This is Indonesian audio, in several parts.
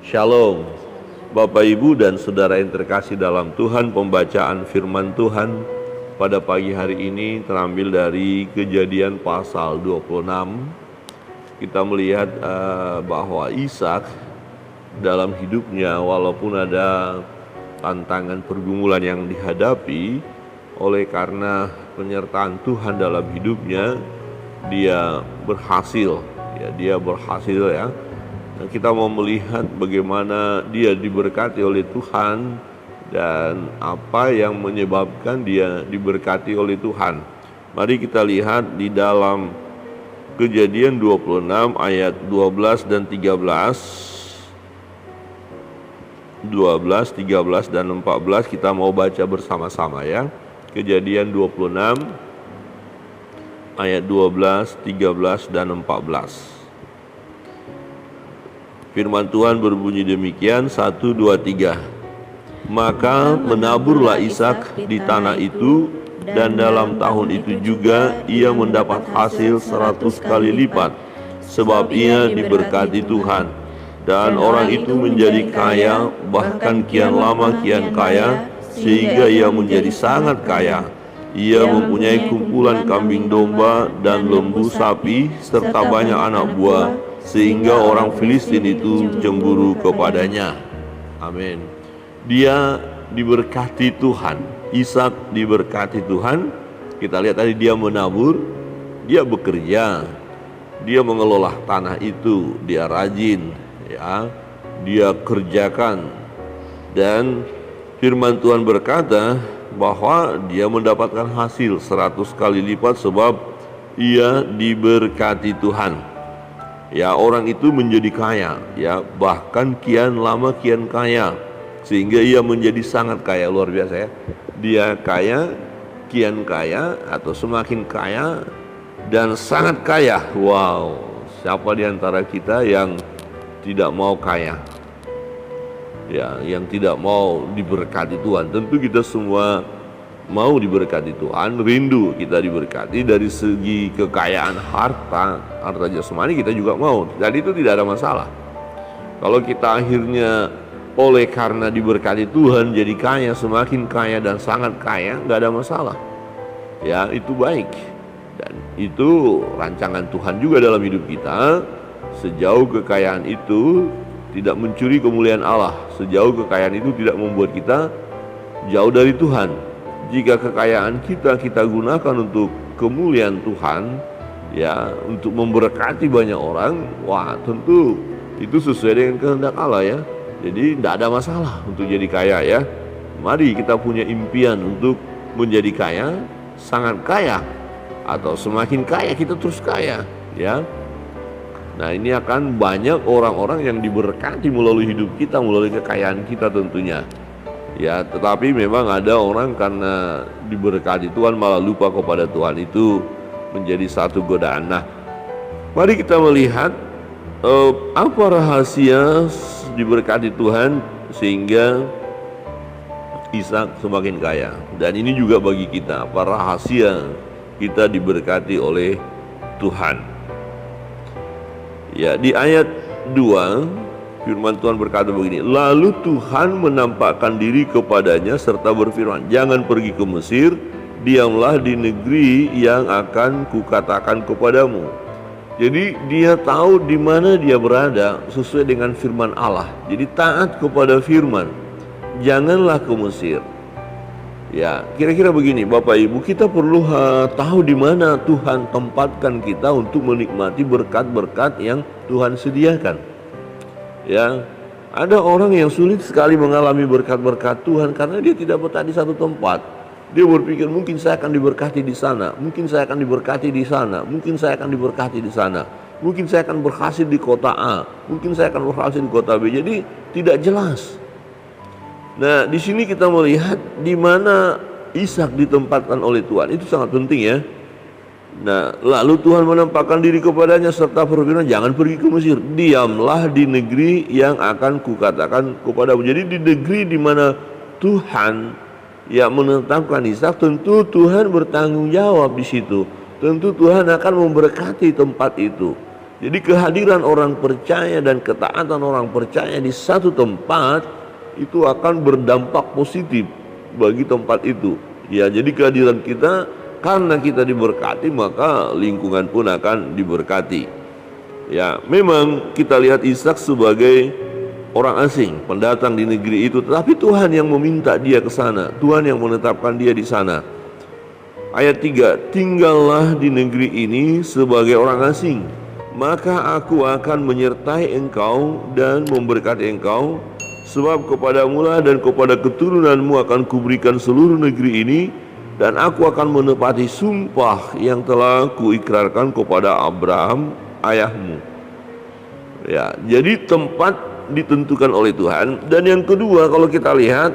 Shalom, Bapak Ibu dan Saudara yang terkasih dalam Tuhan. Pembacaan firman Tuhan pada pagi hari ini terambil dari Kejadian pasal 26. Kita melihat bahwa Ishak dalam hidupnya, walaupun ada tantangan pergumulan yang dihadapi, oleh karena penyertaan Tuhan dalam hidupnya, dia berhasil ya. Dan kita mau melihat bagaimana dia diberkati oleh Tuhan dan apa yang menyebabkan dia diberkati oleh Tuhan. Mari kita lihat di dalam Kejadian 26 ayat 12 dan 13. 12, 13 dan 14 kita mau baca bersama-sama ya. Kejadian 26 ayat 12, 13 dan 14. Firman Tuhan berbunyi demikian, 1, 2, 3. Maka menaburlah Ishak di tanah itu, dan dalam tahun itu juga ia mendapat hasil 100 kali lipat, sebab ia diberkati Tuhan. Dan orang itu menjadi kaya, bahkan kian lama kian kaya, sehingga ia menjadi sangat kaya. Ia mempunyai kumpulan kambing domba dan lembu sapi, serta banyak anak buah, sehingga orang Filistin itu cemburu kepadanya. Amin. Dia diberkati Tuhan. Ishak diberkati Tuhan. Kita lihat tadi dia menabur, dia bekerja, dia mengelola tanah itu, dia rajin ya, dia kerjakan. Dan firman Tuhan berkata bahwa dia mendapatkan hasil 100 kali lipat sebab ia diberkati Tuhan. Ya, orang itu menjadi kaya ya, bahkan kian lama kian kaya, sehingga ia menjadi sangat kaya. Luar biasa ya. Dia kaya, kian kaya atau semakin kaya dan sangat kaya. Wow, siapa di antara kita yang tidak mau kaya? Ya, yang tidak mau diberkati Tuhan. Tentu kita semua mau diberkati Tuhan, rindu kita diberkati dari segi kekayaan harta jasmani, kita juga mau, dan itu tidak ada masalah. Kalau kita akhirnya oleh karena diberkati Tuhan jadi kaya, semakin kaya dan sangat kaya, nggak ada masalah ya, itu baik. Dan itu rancangan Tuhan juga dalam hidup kita, sejauh kekayaan itu tidak mencuri kemuliaan Allah, sejauh kekayaan itu tidak membuat kita jauh dari Tuhan. Jika kekayaan kita gunakan untuk kemuliaan Tuhan ya, untuk memberkati banyak orang, wah tentu itu sesuai dengan kehendak Allah ya. Jadi tidak ada masalah untuk jadi kaya ya. Mari kita punya impian untuk menjadi kaya, sangat kaya, atau semakin kaya, kita terus kaya ya. Nah, ini akan banyak orang-orang yang diberkati melalui hidup kita, melalui kekayaan kita tentunya ya. Tetapi memang ada orang karena diberkati Tuhan malah lupa kepada Tuhan, itu menjadi satu godaan. Nah, mari kita melihat apa rahasia diberkati Tuhan sehingga Ishak semakin kaya. Dan ini juga bagi kita, apa rahasia kita diberkati oleh Tuhan. Ya, di ayat 2 firman Tuhan berkata begini, lalu Tuhan menampakkan diri kepadanya serta berfirman, jangan pergi ke Mesir, diamlah di negeri yang akan kukatakan kepadamu. Jadi dia tahu di mana dia berada sesuai dengan firman Allah. Jadi taat kepada firman, janganlah ke Mesir. Ya, kira-kira begini Bapak Ibu, kita perlu tahu di mana Tuhan tempatkan kita untuk menikmati berkat-berkat yang Tuhan sediakan. Ya, ada orang yang sulit sekali mengalami berkat-berkat Tuhan karena dia tidak betah di satu tempat. Dia berpikir mungkin saya akan diberkati di sana, mungkin saya akan diberkati di sana, mungkin saya akan diberkati di sana, mungkin saya akan berhasil di kota A, mungkin saya akan berhasil di kota B. Jadi tidak jelas. Nah, di sini kita melihat di mana Ishak ditempatkan oleh Tuhan, itu sangat penting ya. Nah, lalu Tuhan menampakkan diri kepadanya serta berfirman, jangan pergi ke Mesir, diamlah di negeri yang akan kukatakan kepadamu. Jadi di negeri di mana Tuhan ya menetapkan Ishak, tentu Tuhan bertanggung jawab di situ. Tentu Tuhan akan memberkati tempat itu. Jadi kehadiran orang percaya dan ketaatan orang percaya di satu tempat itu akan berdampak positif bagi tempat itu. Ya, jadi kehadiran kita, karena kita diberkati, maka lingkungan pun akan diberkati. Ya, memang kita lihat Ishak sebagai orang asing, pendatang di negeri itu, tetapi Tuhan yang meminta dia ke sana, Tuhan yang menetapkan dia di sana. Ayat 3, tinggallah di negeri ini sebagai orang asing, maka aku akan menyertai engkau dan memberkati engkau, sebab kepadamulah dan kepada keturunanmu akan kuberikan seluruh negeri ini, dan aku akan menepati sumpah yang telah kuikrarkan kepada Abraham ayahmu. Ya, jadi tempat ditentukan oleh Tuhan. Dan yang kedua, kalau kita lihat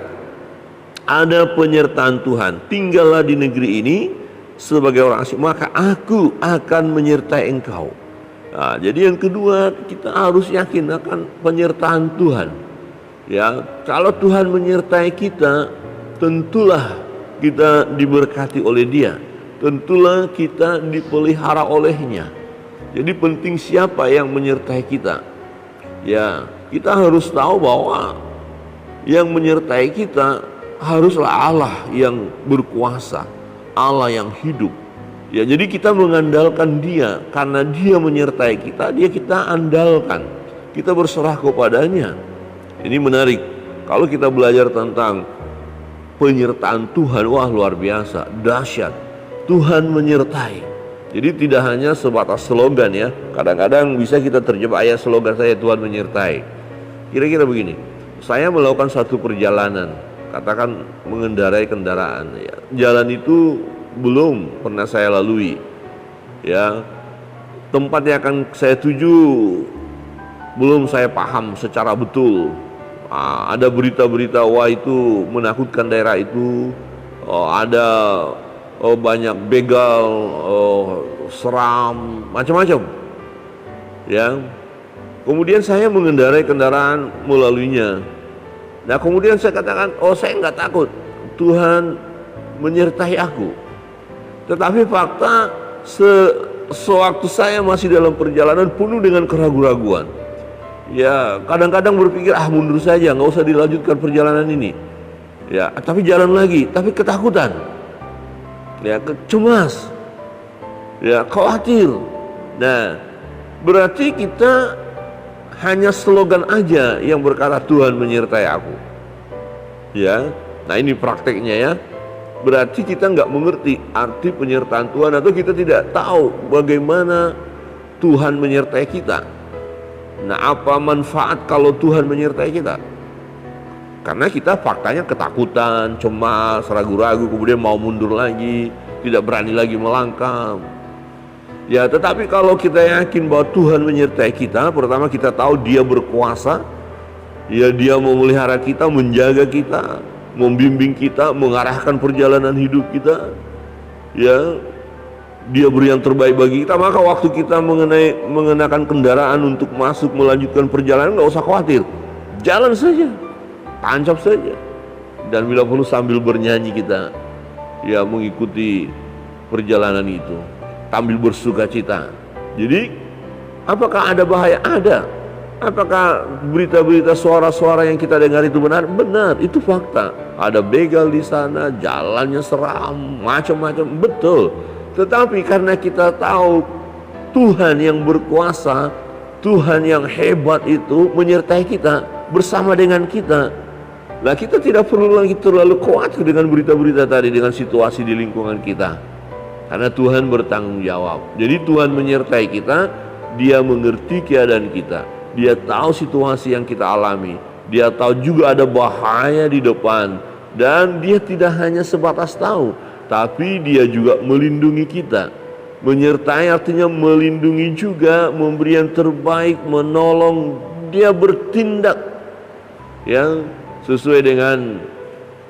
ada penyertaan Tuhan. Tinggallah di negeri ini sebagai orang asing, maka aku akan menyertai engkau. Nah, jadi yang kedua, kita harus yakin akan penyertaan Tuhan. Ya, kalau Tuhan menyertai kita, tentulah kita diberkati oleh Dia, tentulah kita dipelihara olehnya. Jadi penting siapa yang menyertai kita. Ya, kita harus tahu bahwa yang menyertai kita haruslah Allah yang berkuasa, Allah yang hidup. Ya, jadi kita mengandalkan Dia, karena Dia menyertai kita, kita andalkan, kita berserah kepadanya. Ini menarik, kalau kita belajar tentang penyertaan Tuhan, wah luar biasa, dahsyat. Tuhan menyertai. Jadi tidak hanya sebatas slogan ya. Kadang-kadang bisa kita terjebak ayat slogan saya, Tuhan menyertai. Kira-kira begini, saya melakukan satu perjalanan, katakan mengendarai kendaraan ya. Jalan itu belum pernah saya lalui ya. Tempat yang akan saya tuju belum saya paham secara betul. Ada berita-berita, wah itu menakutkan daerah itu, ada banyak begal, seram, macam-macam ya. Kemudian saya mengendarai kendaraan melaluinya. Nah kemudian saya katakan, oh saya nggak takut, Tuhan menyertai aku. Tetapi fakta sewaktu saya masih dalam perjalanan penuh dengan keraguan-raguan. Ya kadang-kadang berpikir mundur saja, nggak usah dilanjutkan perjalanan ini. Ya tapi jalan lagi, tapi ketakutan. Ya cemas. Ya khawatir. Nah berarti kita hanya slogan aja yang berkata Tuhan menyertai aku. Ya, nah ini prakteknya ya. Berarti kita nggak mengerti arti penyertaan Tuhan, atau kita tidak tahu bagaimana Tuhan menyertai kita. Nah, apa manfaat kalau Tuhan menyertai kita? Karena kita faktanya ketakutan, cemas, ragu-ragu, kemudian mau mundur lagi, tidak berani lagi melangkah. Ya, tetapi kalau kita yakin bahwa Tuhan menyertai kita, pertama kita tahu Dia berkuasa. Ya, Dia memelihara kita, menjaga kita, membimbing kita, mengarahkan perjalanan hidup kita. Ya, Dia beri yang terbaik bagi kita. Maka waktu kita mengenakan kendaraan untuk masuk melanjutkan perjalanan, nggak usah khawatir, jalan saja, tancap saja. Dan bila perlu sambil bernyanyi kita ya mengikuti perjalanan itu, sambil bersuka cita. Jadi apakah ada bahaya? Ada. Apakah berita-berita, suara-suara yang kita dengar itu benar? Benar, itu fakta. Ada begal di sana, jalannya seram, macam-macam, betul. Tetapi karena kita tahu Tuhan yang berkuasa, Tuhan yang hebat itu menyertai kita, bersama dengan kita. Nah kita tidak perlu lagi terlalu khawatir dengan berita-berita tadi, dengan situasi di lingkungan kita. Karena Tuhan bertanggung jawab. Jadi Tuhan menyertai kita, Dia mengerti keadaan kita, Dia tahu situasi yang kita alami, Dia tahu juga ada bahaya di depan. Dan Dia tidak hanya sebatas tahu, tapi Dia juga melindungi kita. Menyertai artinya melindungi juga, memberi yang terbaik, menolong. Dia bertindak yang sesuai dengan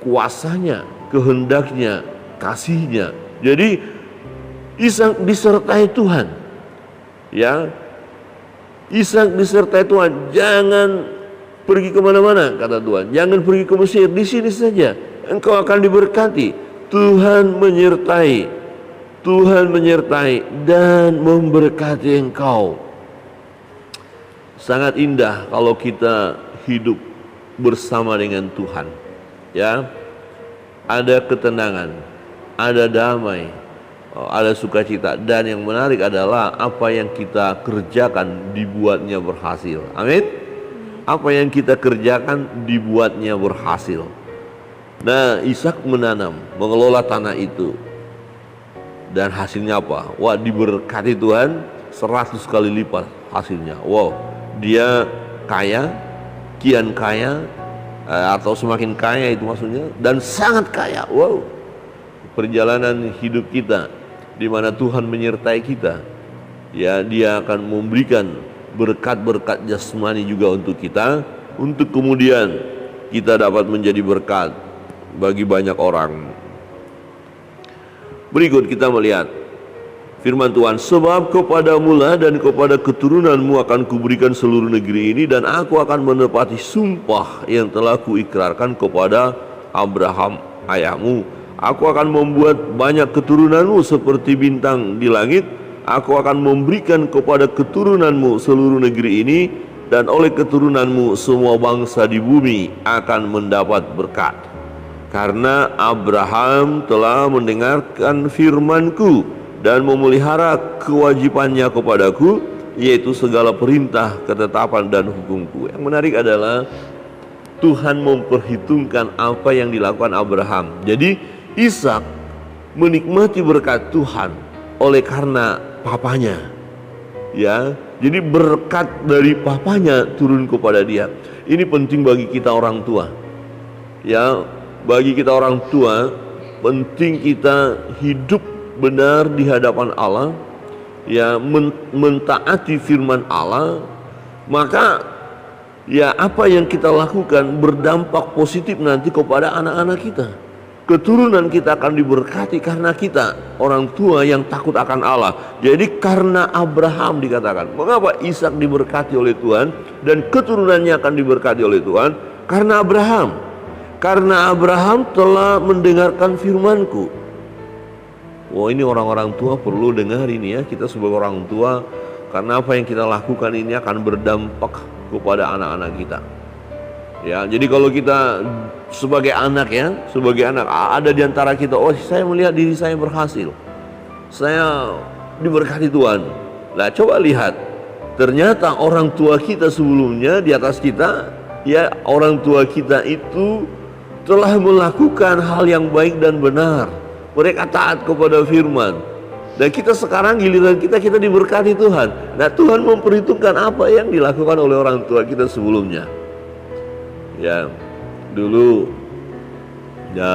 kuasanya, kehendaknya, kasihnya. Jadi Ishak disertai Tuhan. Ya, Ishak disertai Tuhan. Jangan pergi kemana-mana, kata Tuhan. Jangan pergi ke Mesir, di sini saja engkau akan diberkati. Tuhan menyertai, Tuhan menyertai dan memberkati engkau. Sangat indah kalau kita hidup bersama dengan Tuhan. Ya, ada ketenangan, ada damai, ada sukacita, dan yang menarik adalah apa yang kita kerjakan dibuatnya berhasil. Amin. Apa yang kita kerjakan dibuatnya berhasil. Nah, Ishak menanam, mengelola tanah itu, dan hasilnya apa? Wah, diberkati Tuhan 100 kali lipat hasilnya. Wow, dia kaya, kian kaya, atau semakin kaya itu maksudnya, dan sangat kaya. Wow, perjalanan hidup kita di mana Tuhan menyertai kita, ya, Dia akan memberikan berkat-berkat jasmani juga untuk kita, untuk kemudian kita dapat menjadi berkat bagi banyak orang. Berikut kita melihat firman Tuhan, sebab kepadamu lah dan kepada keturunanmu akan kuberikan seluruh negeri ini, dan aku akan menepati sumpah yang telah kuikrarkan kepada Abraham ayahmu. Aku akan membuat banyak keturunanmu seperti bintang di langit. Aku akan memberikan kepada keturunanmu seluruh negeri ini, dan oleh keturunanmu semua bangsa di bumi akan mendapat berkat. Karena Abraham telah mendengarkan firman-Ku dan memelihara kewajibannya kepadaku, yaitu segala perintah, ketetapan, dan hukum-Ku. Yang menarik adalah Tuhan memperhitungkan apa yang dilakukan Abraham. Jadi Ishak menikmati berkat Tuhan oleh karena papanya. Ya, jadi berkat dari papanya turun kepada dia. Ini penting bagi kita orang tua. Ya, bagi kita orang tua penting kita hidup benar di hadapan Allah, ya, mentaati firman Allah. Maka ya, apa yang kita lakukan berdampak positif nanti kepada anak-anak kita. Keturunan kita akan diberkati karena kita orang tua yang takut akan Allah. Jadi karena Abraham dikatakan, mengapa Ishak diberkati oleh Tuhan dan keturunannya akan diberkati oleh Tuhan? Karena Abraham telah mendengarkan firman-Ku. Wah, ini orang-orang tua perlu dengar ini ya, kita sebagai orang tua, karena apa yang kita lakukan ini akan berdampak kepada anak-anak kita. Ya, jadi kalau kita sebagai anak ada di antara kita, oh, saya melihat diri saya berhasil, saya diberkati Tuhan. Nah, coba lihat, ternyata orang tua kita sebelumnya di atas kita, ya, orang tua kita itu telah melakukan hal yang baik dan benar. Mereka taat kepada firman. Dan kita sekarang giliran kita diberkati Tuhan. Nah, Tuhan memperhitungkan apa yang dilakukan oleh orang tua kita sebelumnya. Ya, dulu ya,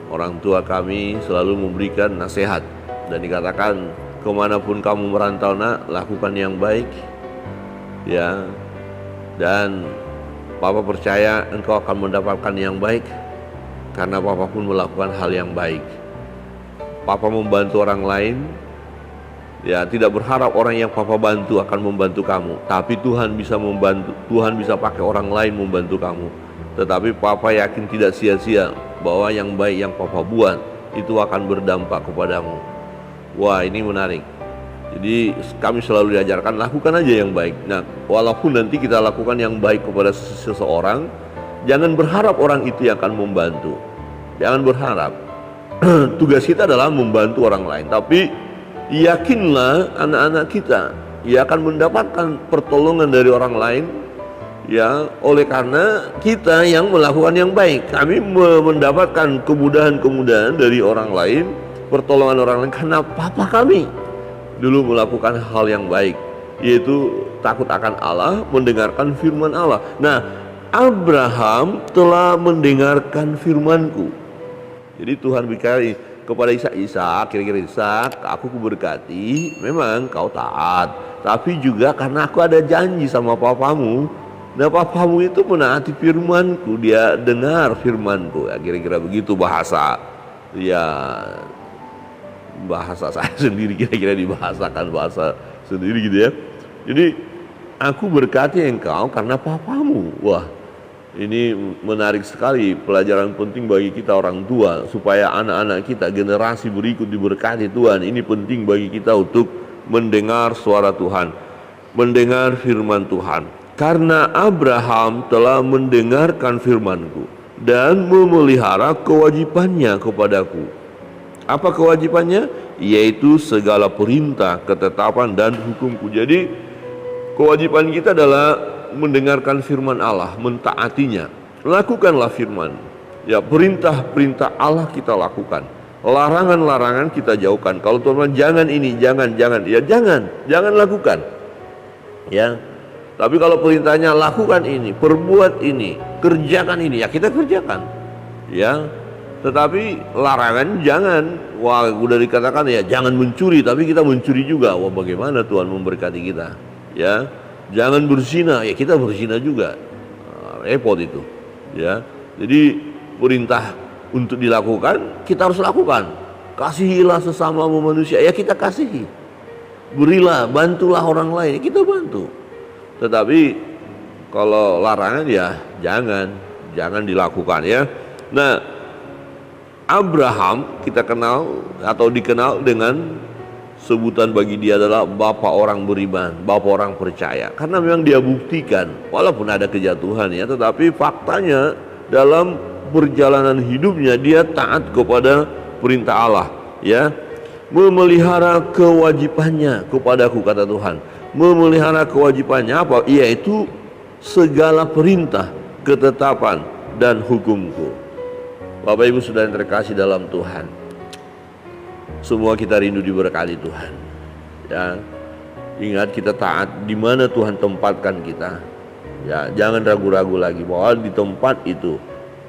orang tua kami selalu memberikan nasihat dan dikatakan, kemanapun kamu merantau nak, lakukan yang baik, ya, dan Papa percaya engkau akan mendapatkan yang baik, karena Papa pun melakukan hal yang baik. Papa membantu orang lain, ya, tidak berharap orang yang Papa bantu akan membantu kamu, tapi Tuhan bisa membantu, Tuhan bisa pakai orang lain membantu kamu. Tetapi Papa yakin tidak sia-sia bahwa yang baik yang Papa buat itu akan berdampak kepadamu. Wah, ini menarik. Jadi kami selalu diajarkan, lakukan aja yang baik. Nah, walaupun nanti kita lakukan yang baik kepada seseorang, jangan berharap orang itu yang akan membantu. Jangan berharap. Tugas kita adalah membantu orang lain, tapi yakinlah anak-anak kita ia akan mendapatkan pertolongan dari orang lain, ya, oleh karena kita yang melakukan yang baik. Kami mendapatkan kemudahan-kemudahan dari orang lain, pertolongan orang lain, karena Papa kami dulu melakukan hal yang baik, yaitu takut akan Allah, mendengarkan firman Allah. Nah, Abraham telah mendengarkan firman-Ku. Jadi Tuhan berkata kepada Ishak, kira-kira Ishak, aku kuberkati, memang kau taat, tapi juga karena aku ada janji sama papamu. Nah, papamu itu menaati firman-Ku, dia dengar firman-Ku. Ya, kira-kira begitu bahasa, ya, bahasa saya sendiri, kira-kira dibahasakan bahasa sendiri gitu ya. Jadi aku berkati engkau karena papamu. Wah, ini menarik sekali, pelajaran penting bagi kita orang tua, supaya anak-anak kita, generasi berikut diberkati Tuhan. Ini penting bagi kita untuk mendengar suara Tuhan. mendengar firman Tuhan. Karena Abraham telah mendengarkan firman-Ku dan memelihara kewajibannya kepadaku. Apa kewajibannya? Yaitu segala perintah, ketetapan dan hukumku. Jadi kewajiban kita adalah mendengarkan firman Allah, mentaatinya. Lakukanlah firman. Ya, perintah-perintah Allah kita lakukan. Larangan-larangan kita jauhkan. Kalau teman-teman jangan ini, jangan, ya jangan lakukan. Ya. Tapi kalau perintahnya lakukan ini, perbuat ini, kerjakan ini, ya kita kerjakan. Ya. Tetapi larangan jangan. Wah, udah dikatakan ya jangan mencuri, tapi kita mencuri juga. Wah, bagaimana Tuhan memberkati kita? Ya. Jangan berzina, ya kita berzina juga. Repot itu. Ya. Jadi perintah untuk dilakukan, kita harus lakukan. Kasihilah sesamamu manusia, ya kita kasihi. Berilah, bantulah orang lain, ya kita bantu. Tetapi kalau larangan ya jangan dilakukan ya. Nah, Abraham kita kenal atau dikenal dengan sebutan bagi dia adalah bapak orang beriman, bapak orang percaya. Karena memang dia buktikan walaupun ada kejatuhan ya, tetapi faktanya dalam perjalanan hidupnya dia taat kepada perintah Allah ya. Memelihara kewajibannya kepadaku, kata Tuhan. Memelihara kewajibannya apa? Yaitu segala perintah, ketetapan dan hukumku. Bapak Ibu Saudara yang terkasih dalam Tuhan, semua kita rindu diberkati Tuhan. Ya, ingat kita taat di mana Tuhan tempatkan kita. Ya, jangan ragu-ragu lagi bahwa di tempat itu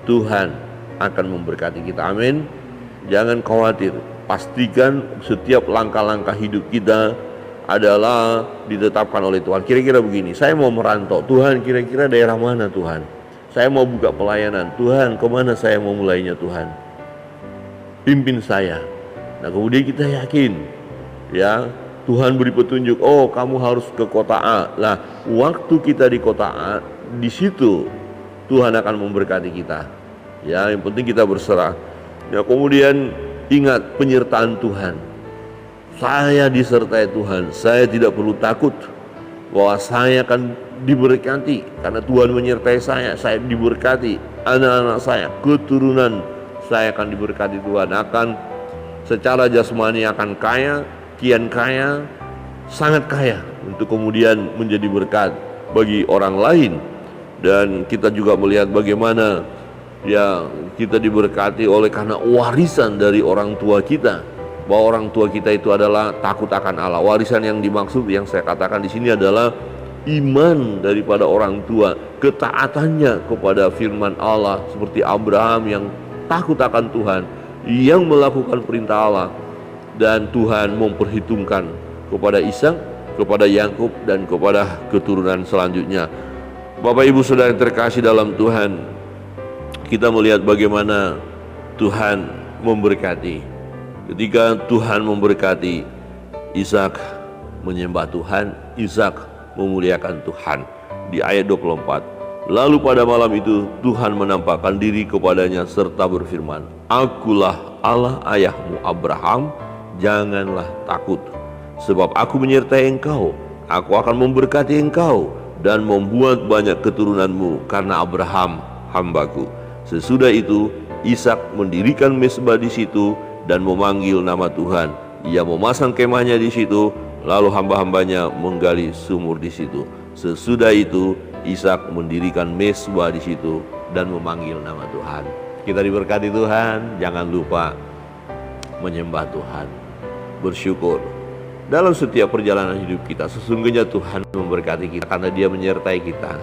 Tuhan akan memberkati kita. Amin. Jangan khawatir. Pastikan setiap langkah-langkah hidup kita adalah ditetapkan oleh Tuhan. Kira-kira begini, saya mau merantau, Tuhan kira-kira daerah mana Tuhan? Saya mau buka pelayanan, Tuhan kemana saya mau mulainya Tuhan? Pimpin saya. Nah kemudian kita yakin, ya Tuhan beri petunjuk, oh kamu harus ke kota A. Nah waktu kita di kota A, di situ Tuhan akan memberkati kita. Ya yang penting kita berserah. Ya kemudian ingat penyertaan Tuhan. Saya disertai Tuhan, saya tidak perlu takut bahwa saya akan diberkati karena Tuhan menyertai saya diberkati, anak-anak saya, keturunan saya akan diberkati. Tuhan akan secara jasmani akan kaya, kian kaya, sangat kaya untuk kemudian menjadi berkat bagi orang lain. Dan kita juga melihat bagaimana ya kita diberkati oleh karena warisan dari orang tua kita, bahwa orang tua kita itu adalah takut akan Allah. Warisan yang dimaksud yang saya katakan di sini adalah iman daripada orang tua, ketaatannya kepada firman Allah seperti Abraham yang takut akan Tuhan, yang melakukan perintah Allah, dan Tuhan memperhitungkan kepada Ishak, kepada Yakub dan kepada keturunan selanjutnya. Bapak Ibu Saudara yang terkasih dalam Tuhan, kita melihat bagaimana Tuhan memberkati. Ketika Tuhan memberkati, Ishak menyembah Tuhan, Ishak memuliakan Tuhan. Di ayat 24, lalu pada malam itu Tuhan menampakkan diri kepadanya serta berfirman, Akulah Allah ayahmu Abraham, janganlah takut, sebab aku menyertai engkau, aku akan memberkati engkau dan membuat banyak keturunanmu karena Abraham hambaku. Sesudah itu Ishak mendirikan mezbah di situ dan memanggil nama Tuhan. Ia memasang kemahnya di situ, lalu hamba-hambanya menggali sumur di situ. Sesudah itu Ishak mendirikan mezbah di situ dan memanggil nama Tuhan. Kita diberkati Tuhan, jangan lupa menyembah Tuhan, bersyukur. Dalam setiap perjalanan hidup kita, sesungguhnya Tuhan memberkati kita karena Dia menyertai kita.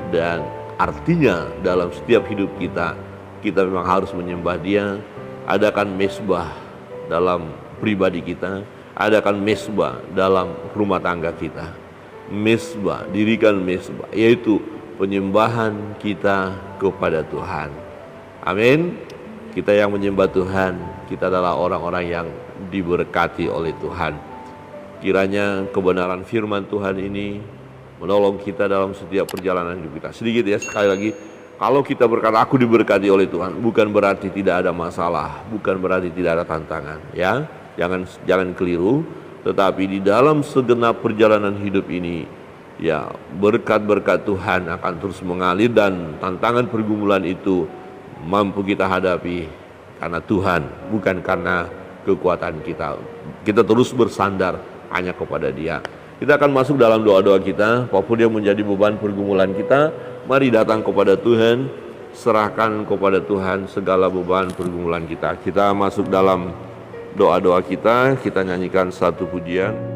Dan artinya dalam setiap hidup kita, kita memang harus menyembah Dia. Adakan mezbah dalam pribadi kita, adakan mezbah dalam rumah tangga kita. Mezbah, dirikan mezbah, yaitu penyembahan kita kepada Tuhan. Amin. Kita yang menyembah Tuhan, kita adalah orang-orang yang diberkati oleh Tuhan. Kiranya kebenaran firman Tuhan ini menolong kita dalam setiap perjalanan hidup kita. Sedikit ya, sekali lagi, kalau kita berkata aku diberkati oleh Tuhan, bukan berarti tidak ada masalah, bukan berarti tidak ada tantangan, ya. Jangan keliru. Tetapi di dalam segenap perjalanan hidup ini, ya, berkat-berkat Tuhan akan terus mengalir, dan tantangan pergumulan itu mampu kita hadapi karena Tuhan, bukan karena kekuatan kita. Kita terus bersandar hanya kepada Dia. Kita akan masuk dalam doa-doa kita. Apapun yang menjadi beban pergumulan kita, mari datang kepada Tuhan, serahkan kepada Tuhan segala beban pergumulan kita. Kita masuk dalam doa-doa kita nyanyikan satu pujian.